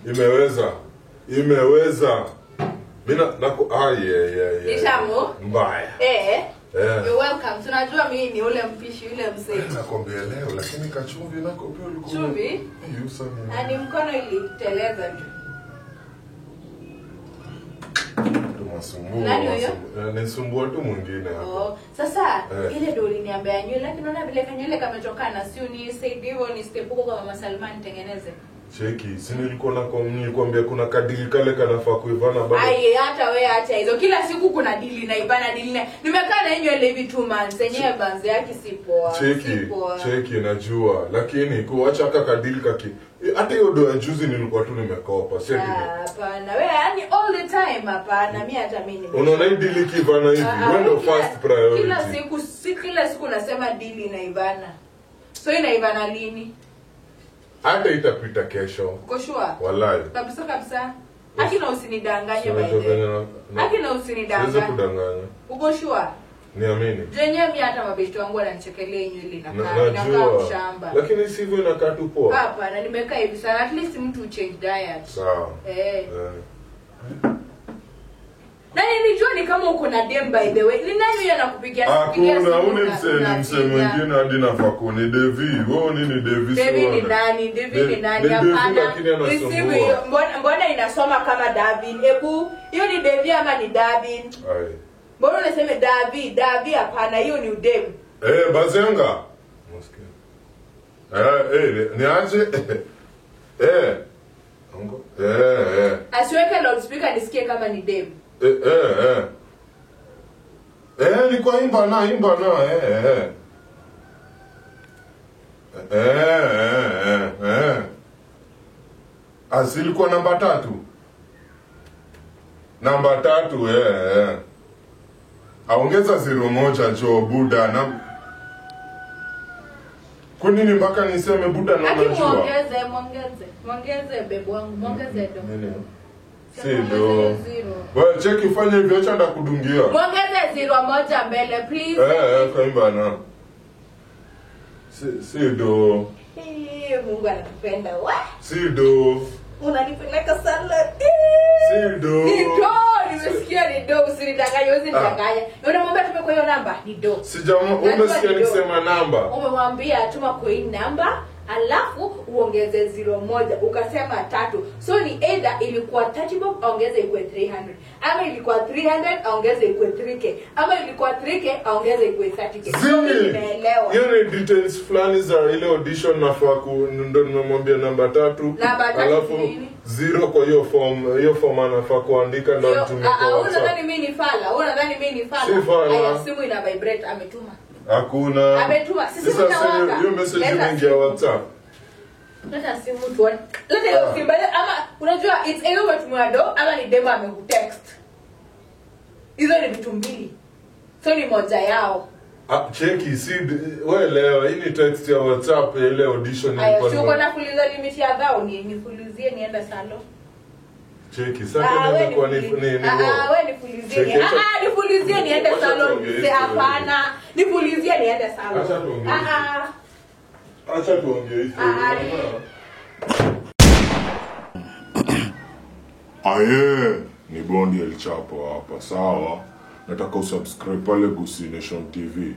Imeweza. Mina nako yeah. Ishamu? Mbaya. You're welcome. Tunajua mimi ni ule mpishi yule mzee. Nakwambia leo lakini kachumvi nako pia ulikuwa. Chumvi? Yusa ni. Ani mkono iliteleza tu. Nani huyo? Nisumbua tu mwingine hapo. Sasa ile ndio uliniambia nywele lakini unaona vile kanywele kametokana si ni said hivyo ni step huko kwa Mama Salman tengeneze. Cheki, si nilikwambia kuna kadili kale kanafaa kuivana bado. Hata wewe acha hizo. Kila siku kuna dili na ibana dili na. Nimekaa na nywele hivi 2 months yenyewe banzi yake si poa. Cheki najua lakini kuacha kadili kaki. Hata hiyo ndo juzi nilikuwa tu nimekopa. Sio dili. Hapana, wewe yani all the time hapana. Mimi hata mimi unaona hii dili kivana hivi. Wewe ndo first priority. Kila siku nasema dili na ibana. So ina ibana lini? Hata itapita kesho. Uko sure? Wallahi. Kabisa. Akina usinidanganye baadaye. Akina usinidanganye. Siwezi kudanganya. Uko sure? Niamini. Jenye mimi hata mabeshto wangu wananichekelea nywele inakaa shamba. Lakini sivyo inakaa tu poa. Hapana, nimekaa hivi sana. At least mtu change diet. Sawa. Nani nilijua ni kama uko na dem by the way. Ni nani yeye anakupigia simu? Hakuna, mse mwingine hadi nafaa kuni Devi. Wewe nini Devi? Devi ni nani? Devi ni nani? Hapana. Receive mbona inasoma kama David? Hebu hiyo ni Devi ama ni David? Mbona unasema David hapana hiyo ni udem. Bazenga. Msikia. Niaje? Ngo. Asiweke loudspeaker nisikie kama ni dem. Nilikuwa imba na. Asilikuwa namba 3. Namba 3 aongeza 01 jo Buda na kwa nini mpaka niseme Buda na unajua? Mwongeze bebu wangu, mwongeze do. Sido. Wewe cheki fanya hivyo acha ndakudungia. Mwongeze 01 mbele please. Kaimba na. Sido. Mungu anakupenda. Sido. Unanipeleka sana. Sido. Nimesikia ni do usinidanganye usinidanganye. Unamwambia tume kwa hiyo namba ni do. Umesikia nikisema namba. Umemwambia tuma kwa hii namba. Alafu uongeze 01 ukasema 3. So ni either ilikuwa 30 bob aongeze ikuwe 300 ama ilikuwa 300 aongeze ikuwe 3k ama ilikuwa 3k aongeze ikuwe 30k. Nimeelewa. Hiyo ni details fulani za ile audition nafaa ndo nimemwambia namba 3 alafu 0 kwa hiyo form anafaa kuandika ndo tumeko. Unadhani mimi ni fala? Aya simu ina vibrate ametuma. Hakuna. Ametuma. Sasa hiyo message mingi ya WhatsApp. Leta simu tuone. Leta hiyo simu ama unajua it's either umetumia do ama ni demo amekutext. Hizo ni vitu mbili. So ni moja yao. Cheki si wewe leo hii ni text ya WhatsApp ile audition ilikuwa. Sio kwa nakuuliza limit ya dhao nifulizie niende salon. Cheki sasa ndio kwa ni wewe nifulizie. Nifulizie niende salon. Hapana. Nifulizie niende salon. Acha tuongee hivi. Ni Bondi El Chapo hapa. Sawa. Nataka usubscribe pale Gusii Nation TV.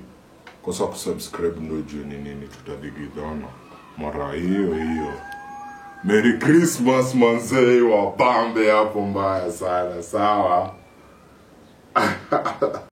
Kwa sababu subscribe ndio juu nini tutadigidana. Mara hiyo. Merry Christmas manzee wa pambe hapo mbaya sana. Sawa.